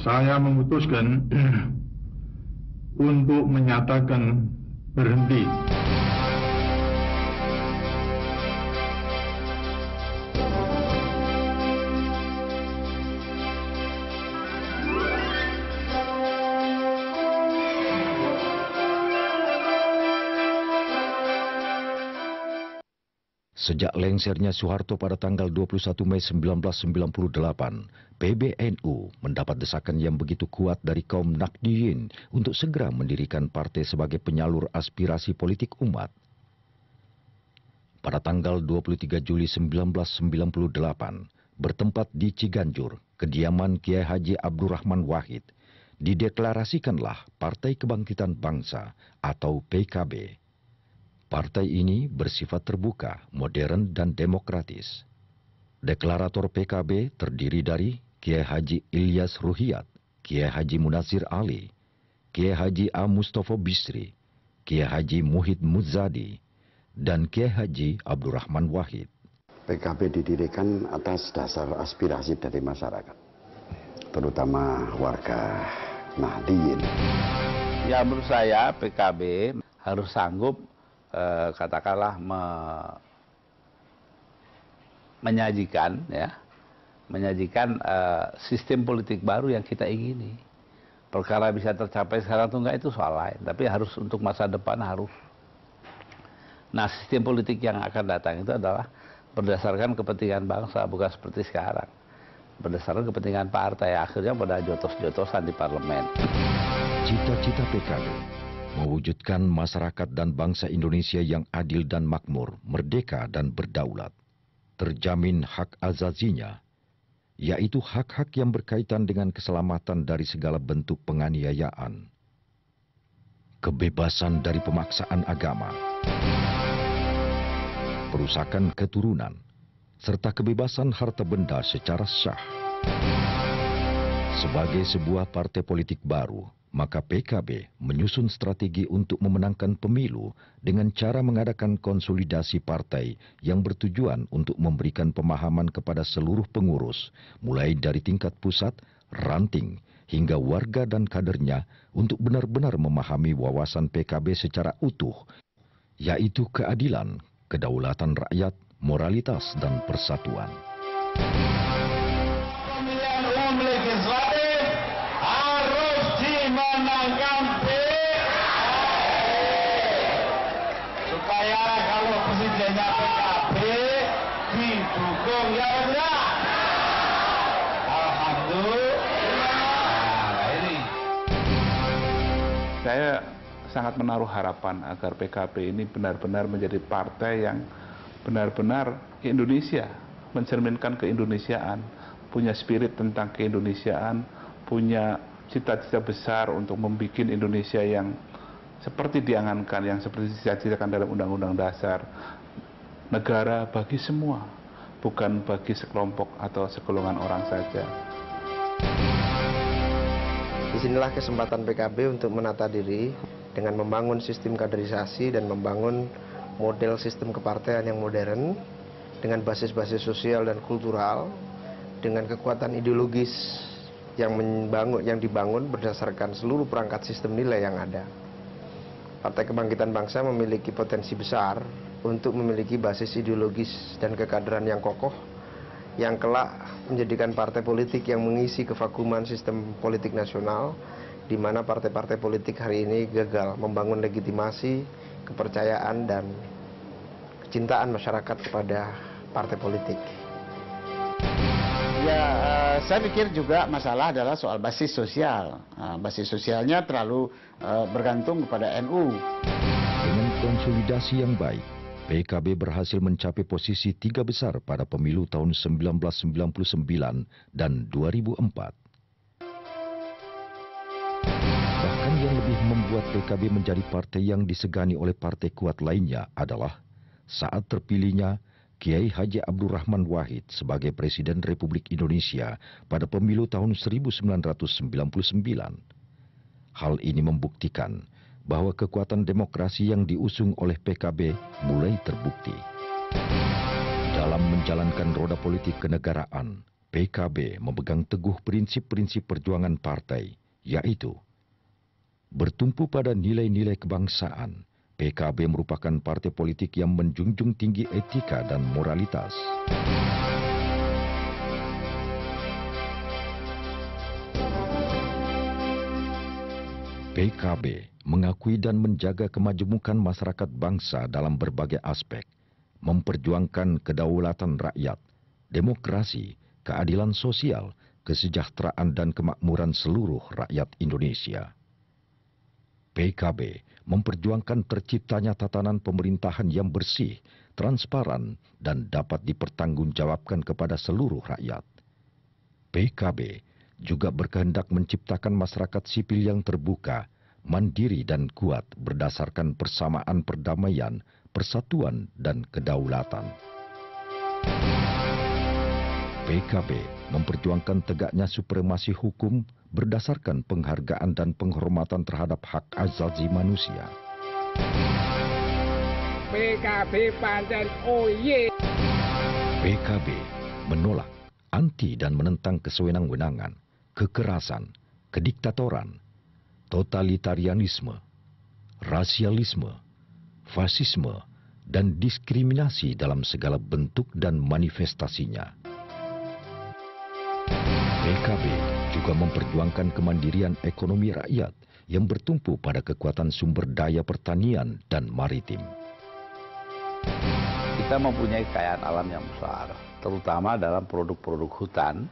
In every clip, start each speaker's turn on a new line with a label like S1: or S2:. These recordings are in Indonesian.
S1: Saya memutuskan untuk menyatakan berhenti.
S2: Sejak lengsernya Soeharto pada tanggal 21 Mei 1998, PBNU mendapat desakan yang begitu kuat dari kaum Nahdliyin untuk segera mendirikan partai sebagai penyalur aspirasi politik umat. Pada tanggal 23 Juli 1998, bertempat di Ciganjur, kediaman Kiai Haji Abdurrahman Wahid, dideklarasikanlah Partai Kebangkitan Bangsa atau PKB. Partai ini bersifat terbuka, modern, dan demokratis. Deklarator PKB terdiri dari Kiai Haji Ilyas Ruhiyat, Kiai Haji Munazir Ali, Kiai Haji A. Mustafa Bisri, Kiai Haji Muhid Muzadi, dan Kiai Haji Abdurrahman Wahid.
S3: PKB didirikan atas dasar aspirasi dari masyarakat, terutama warga Nahdliyin.
S4: Ya, menurut saya PKB harus sanggup katakanlah menyajikan sistem politik baru yang kita ingini. Perkara bisa tercapai sekarang atau enggak itu soal lain, tapi harus untuk masa depan harus. Nah, sistem politik yang akan datang itu adalah berdasarkan kepentingan bangsa, bukan seperti sekarang. Berdasarkan kepentingan partai, akhirnya pada jotos-jotosan di parlemen.
S2: Cita-cita PKB mewujudkan masyarakat dan bangsa Indonesia yang adil dan makmur, merdeka dan berdaulat. Terjamin hak azazinya, yaitu hak-hak yang berkaitan dengan keselamatan dari segala bentuk penganiayaan, kebebasan dari pemaksaan agama, perusakan keturunan, serta kebebasan harta benda secara sah. Sebagai sebuah partai politik baru, maka PKB menyusun strategi untuk memenangkan pemilu dengan cara mengadakan konsolidasi partai yang bertujuan untuk memberikan pemahaman kepada seluruh pengurus, mulai dari tingkat pusat, ranting, hingga warga dan kadernya untuk benar-benar memahami wawasan PKB secara utuh, yaitu keadilan, kedaulatan rakyat, moralitas, dan persatuan.
S5: Supaya kalau presidennya PKB didukung, ya enggak? Alhamdulillah. Nah, ini.
S6: Saya sangat menaruh harapan agar PKB ini benar-benar menjadi partai yang benar-benar Indonesia, mencerminkan keindonesiaan, punya spirit tentang keindonesiaan, punya cita-cita besar untuk membuat Indonesia yang seperti diangankan, yang seperti dicita-citakan dalam Undang-Undang Dasar, negara bagi semua, bukan bagi sekelompok atau segolongan orang saja.
S7: Disinilah kesempatan PKB untuk menata diri dengan membangun sistem kaderisasi dan membangun model sistem kepartaian yang modern dengan basis-basis sosial dan kultural, dengan kekuatan ideologis yang dibangun berdasarkan seluruh perangkat sistem nilai yang ada. Partai Kebangkitan Bangsa memiliki potensi besar untuk memiliki basis ideologis dan kekaderan yang kokoh, yang kelak menjadikan partai politik yang mengisi kevakuman sistem politik nasional, di mana partai-partai politik hari ini gagal membangun legitimasi, kepercayaan, dan kecintaan masyarakat kepada partai politik.
S8: Ya, saya pikir juga masalah adalah soal basis sosial. Basis sosialnya terlalu bergantung kepada NU.
S2: Dengan konsolidasi yang baik, PKB berhasil mencapai posisi 3 besar pada pemilu tahun 1999 dan 2004. Bahkan yang lebih membuat PKB menjadi partai yang disegani oleh partai kuat lainnya adalah saat terpilihnya Kiai Haji Abdurrahman Wahid sebagai Presiden Republik Indonesia pada pemilu tahun 1999. Hal ini membuktikan bahwa kekuatan demokrasi yang diusung oleh PKB mulai terbukti. Dalam menjalankan roda politik kenegaraan, PKB memegang teguh prinsip-prinsip perjuangan partai, yaitu bertumpu pada nilai-nilai kebangsaan. PKB merupakan partai politik yang menjunjung tinggi etika dan moralitas. PKB mengakui dan menjaga kemajemukan masyarakat bangsa dalam berbagai aspek, memperjuangkan kedaulatan rakyat, demokrasi, keadilan sosial, kesejahteraan dan kemakmuran seluruh rakyat Indonesia. PKB memperjuangkan terciptanya tatanan pemerintahan yang bersih, transparan, dan dapat dipertanggungjawabkan kepada seluruh rakyat. PKB juga berkehendak menciptakan masyarakat sipil yang terbuka, mandiri dan kuat berdasarkan persamaan perdamaian, persatuan, dan kedaulatan. PKB memperjuangkan tegaknya supremasi hukum berdasarkan penghargaan dan penghormatan terhadap hak asasi manusia.
S5: PKB pancen oye.
S2: PKB menolak, anti dan menentang kesewenang-wenangan, kekerasan, kediktatoran, totalitarianisme, rasialisme, fasisme, dan diskriminasi dalam segala bentuk dan manifestasinya. PKB juga memperjuangkan kemandirian ekonomi rakyat yang bertumpu pada kekuatan sumber daya pertanian dan maritim.
S4: Kita mempunyai kekayaan alam yang besar, terutama dalam produk-produk hutan,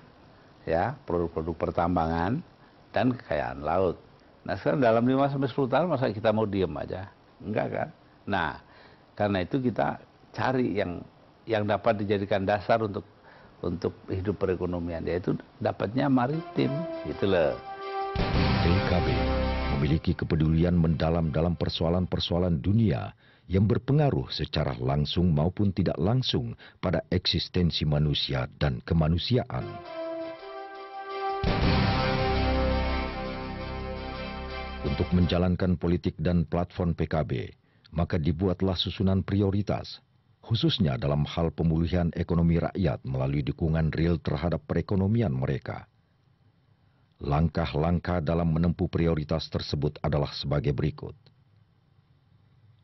S4: ya, produk-produk pertambangan, dan kekayaan laut. Nah sekarang dalam 5-10 tahun masa kita mau diem aja? Enggak kan? Nah karena itu kita cari yang dapat dijadikan dasar untuk hidup perekonomian, yaitu dapatnya maritim, gitu loh.
S2: PKB memiliki kepedulian mendalam dalam persoalan-persoalan dunia yang berpengaruh secara langsung maupun tidak langsung pada eksistensi manusia dan kemanusiaan. Untuk menjalankan politik dan platform PKB, maka dibuatlah susunan prioritas, khususnya dalam hal pemulihan ekonomi rakyat melalui dukungan real terhadap perekonomian mereka. Langkah-langkah dalam menempuh prioritas tersebut adalah sebagai berikut.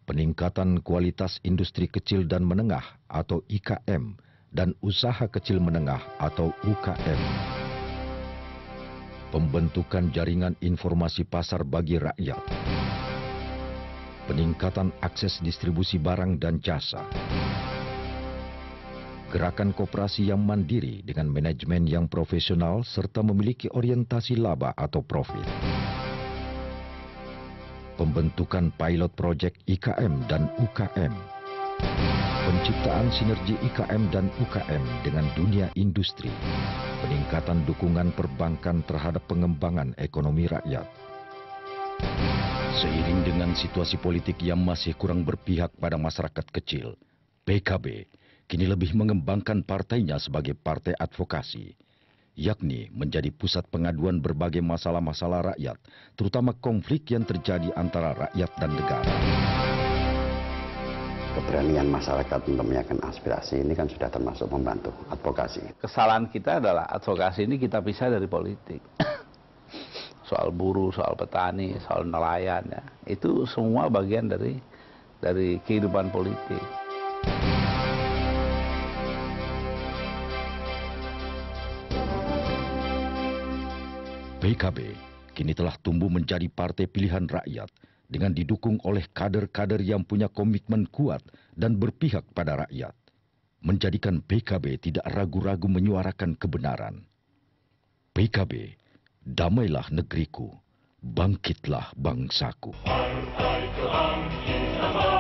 S2: Peningkatan kualitas industri kecil dan menengah atau IKM dan usaha kecil menengah atau UKM. Pembentukan jaringan informasi pasar bagi rakyat. Peningkatan akses distribusi barang dan jasa. Gerakan koperasi yang mandiri dengan manajemen yang profesional serta memiliki orientasi laba atau profit. Pembentukan pilot project IKM dan UKM. Penciptaan sinergi IKM dan UKM dengan dunia industri. Peningkatan dukungan perbankan terhadap pengembangan ekonomi rakyat. Seiring dengan situasi politik yang masih kurang berpihak pada masyarakat kecil, PKB kini lebih mengembangkan partainya sebagai partai advokasi, yakni menjadi pusat pengaduan berbagai masalah-masalah rakyat, terutama konflik yang terjadi antara rakyat dan negara.
S3: Keberanian masyarakat untuk menyampaikan aspirasi ini kan sudah termasuk membantu advokasi.
S4: Kesalahan kita adalah advokasi ini kita pisah dari politik. Soal buruh, soal petani, soal nelayan, ya. Itu semua bagian dari kehidupan politik.
S2: PKB kini telah tumbuh menjadi partai pilihan rakyat dengan didukung oleh kader-kader yang punya komitmen kuat dan berpihak pada rakyat, menjadikan PKB tidak ragu-ragu menyuarakan kebenaran. PKB, damailah negeriku, bangkitlah bangsaku. Partai Kebangkitan.